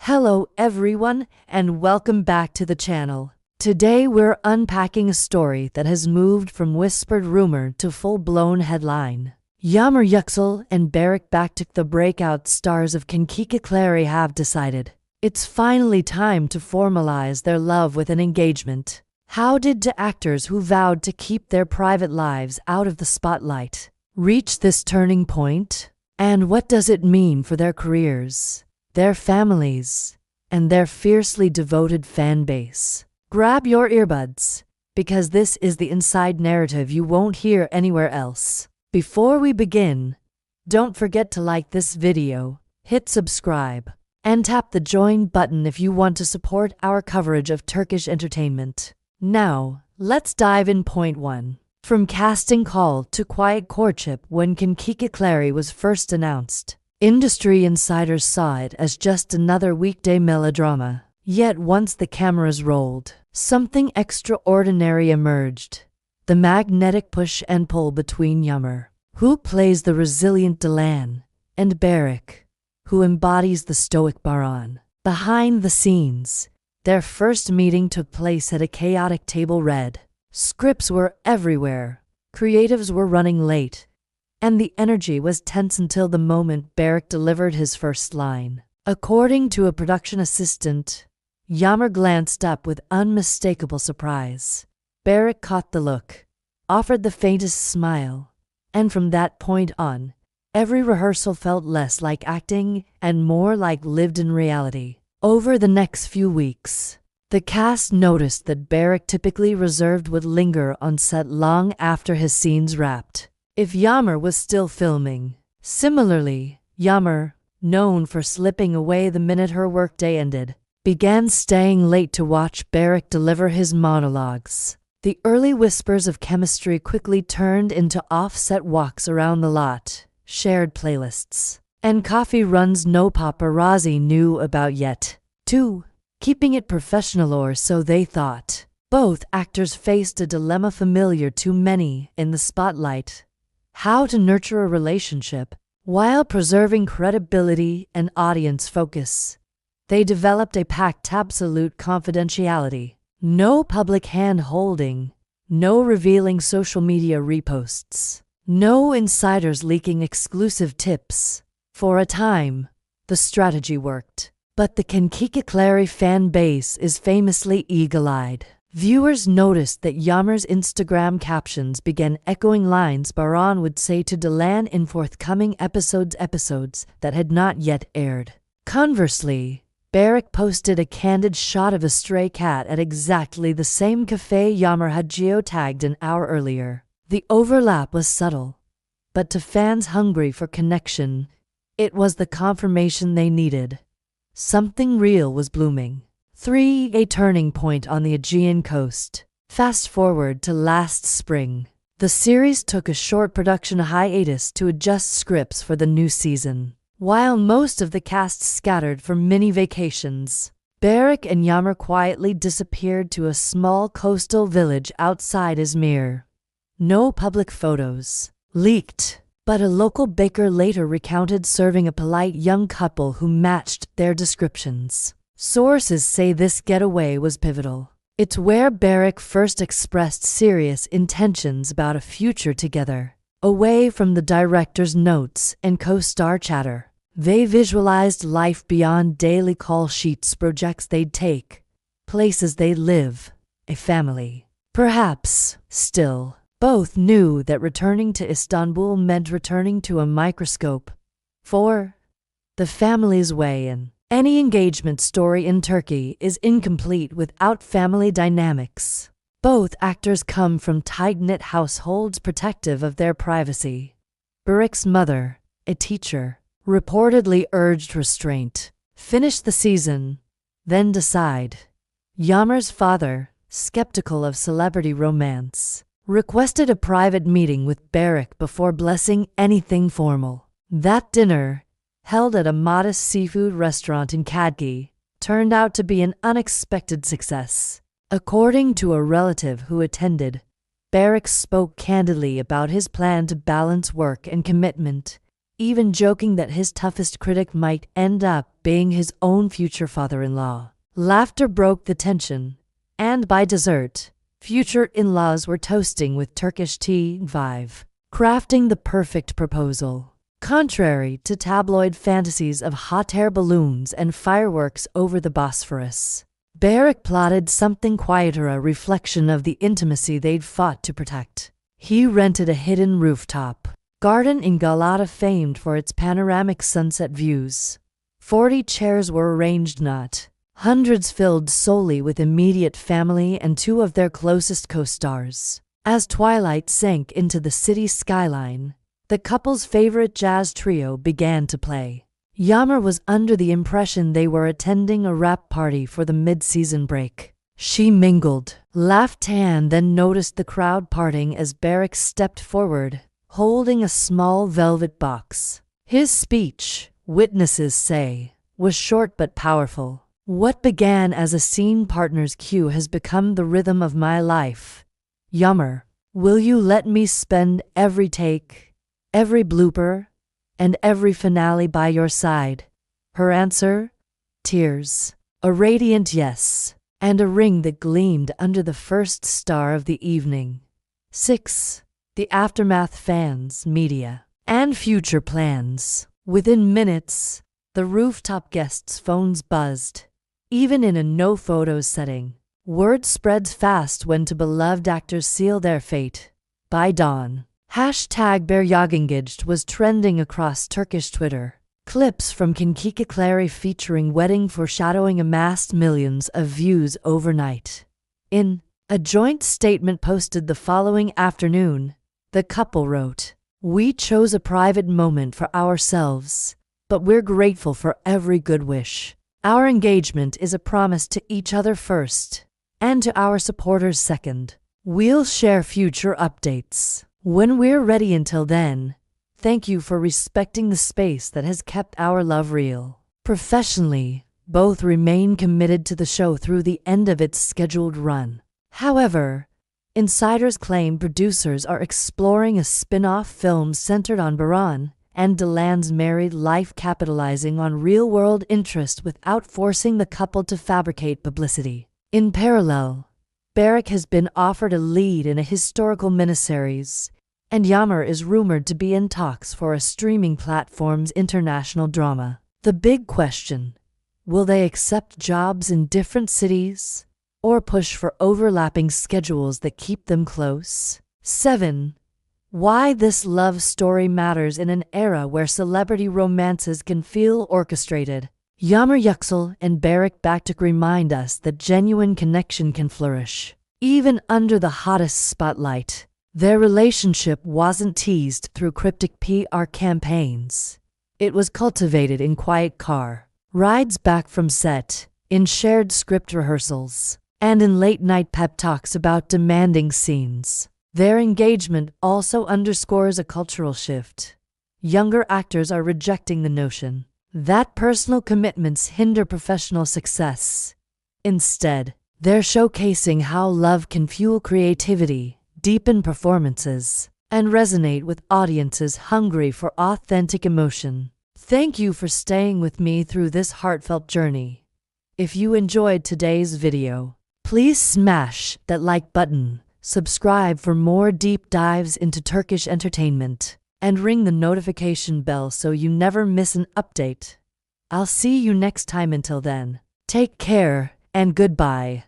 Hello everyone and welcome back to the channel. Today we're unpacking a story that has moved from whispered rumor to full-blown headline. Yağmur, Yüksel and Barış, Baktaş, the breakout stars of courtship, have decided it's finally time to formalize their love with an engagement. How did two actors who vowed to keep their private lives out of the spotlight reach this turning point? And what does it mean for their careers, their families, and their fiercely devoted fan base? Grab your earbuds, because this is the inside narrative you won't hear anywhere else. Before we begin, don't forget to like this video, hit subscribe, and tap the join button if you want to support our coverage of Turkish entertainment. Now, let's dive in. Point 1. From casting call to quiet courtship. When courtship was first announced, industry insiders saw it as just another weekday melodrama. Yet once the cameras rolled, something extraordinary emerged. The magnetic push and pull between Yağmur, who plays the resilient Dilan, and Barış, who embodies the stoic Baran. Behind the scenes, their first meeting took place at a chaotic table read. Scripts were everywhere, creatives were running late, and the energy was tense until the moment Barış delivered his first line. According to a production assistant, Yağmur glanced up with unmistakable surprise. Barış caught the look, offered the faintest smile, and from that point on, every rehearsal felt less like acting and more like lived-in reality. Over the next few weeks, the cast noticed that Barış, typically reserved, would linger on set long after his scenes wrapped, if Yağmur was still filming. Similarly, Yağmur, known for slipping away the minute her workday ended, began staying late to watch Barış deliver his monologues. The early whispers of chemistry quickly turned into off-set walks around the lot, shared playlists, and coffee runs no paparazzi knew about yet. 2. Keeping it professional, or so they thought. Both actors faced a dilemma familiar to many in the spotlight: how to nurture a relationship while preserving credibility and audience focus. They developed a pact: absolute confidentiality, no public hand-holding, no revealing social media reposts, no insiders leaking exclusive tips. For a time, the strategy worked. But the courtship fan base is famously eagle-eyed. Viewers noticed that Yağmur's Instagram captions began echoing lines Baran would say to Dilan in forthcoming episodes that had not yet aired. Conversely, Barış posted a candid shot of a stray cat at exactly the same cafe Yağmur had geotagged an hour earlier. The overlap was subtle, but to fans hungry for connection, it was the confirmation they needed. Something real was blooming. 3. A turning point on the Aegean coast. Fast forward to last spring. The series took a short production hiatus to adjust scripts for the new season. While most of the cast scattered for mini vacations, Barış and Yağmur quietly disappeared to a small coastal village outside Izmir. No public photos leaked, but a local baker later recounted serving a polite young couple who matched their descriptions. Sources say this getaway was pivotal. It's where Barış first expressed serious intentions about a future together. Away from the director's notes and co-star chatter, they visualized life beyond daily call sheets: projects they'd take, places they'd live, a family. Perhaps, still, both knew that returning to Istanbul meant returning to a microscope. 4. The family's way in. Any engagement story in Turkey is incomplete without family dynamics. Both actors come from tight-knit households protective of their privacy. Barış's mother, a teacher, reportedly urged restraint. Finish the season, then decide. Yağmur's father, skeptical of celebrity romance, requested a private meeting with Barış before blessing anything formal. That dinner, held at a modest seafood restaurant in Kadgi, turned out to be an unexpected success. According to a relative who attended, Barış spoke candidly about his plan to balance work and commitment, even joking that his toughest critic might end up being his own future father-in-law. Laughter broke the tension, and by dessert, future in-laws were toasting with Turkish tea and vibe, crafting the perfect proposal. Contrary to tabloid fantasies of hot air balloons and fireworks over the Bosphorus, Barış plotted something quieter, a reflection of the intimacy they'd fought to protect. He rented a hidden rooftop garden in Galata, famed for its panoramic sunset views. 40 chairs were arranged, not hundreds, filled solely with immediate family and 2 of their closest co-stars. As twilight sank into the city skyline, the couple's favorite jazz trio began to play. Yağmur was under the impression they were attending a rap party for the mid-season break. She mingled, laughed, and then noticed the crowd parting as Barış stepped forward, holding a small velvet box. His speech, witnesses say, was short but powerful. What began as a scene partner's cue has become the rhythm of my life. Yağmur, will you let me spend every take, every blooper, and every finale by your side? Her answer? Tears. A radiant yes, and a ring that gleamed under the first star of the evening. 6. The aftermath, fans, media, and future plans. Within minutes, the rooftop guests' phones buzzed. Even in a no-photos setting, word spreads fast when two beloved actors seal their fate. By dawn, #Beryagengijd was trending across Turkish Twitter. Clips from Kinkikikleri featuring wedding foreshadowing amassed millions of views overnight. In a joint statement posted the following afternoon, the couple wrote, "We chose a private moment for ourselves, but we're grateful for every good wish. Our engagement is a promise to each other first, and to our supporters second. We'll share future updates when we're ready. Until then, thank you for respecting the space that has kept our love real." Professionally, both remain committed to the show through the end of its scheduled run. However, insiders claim producers are exploring a spin-off film centered on Baran and Dilan's married life, capitalizing on real-world interest without forcing the couple to fabricate publicity. In parallel, Barış has been offered a lead in a historical miniseries, and Yağmur is rumored to be in talks for a streaming platform's international drama. The big question: will they accept jobs in different cities, or push for overlapping schedules that keep them close? 7. Why this love story matters in an era where celebrity romances can feel orchestrated. Yağmur, Yüksel, and Barış Baktaş remind us that genuine connection can flourish even under the hottest spotlight. Their relationship wasn't teased through cryptic PR campaigns. It was cultivated in quiet car rides back from set, in shared script rehearsals, and in late-night pep talks about demanding scenes. Their engagement also underscores a cultural shift. Younger actors are rejecting the notion that personal commitments hinder professional success. Instead, they're showcasing how love can fuel creativity, deepen performances, and resonate with audiences hungry for authentic emotion. Thank you for staying with me through this heartfelt journey. If you enjoyed today's video, please smash that like button, subscribe for more deep dives into Turkish entertainment, and ring the notification bell so you never miss an update. I'll see you next time. Until then, take care and goodbye.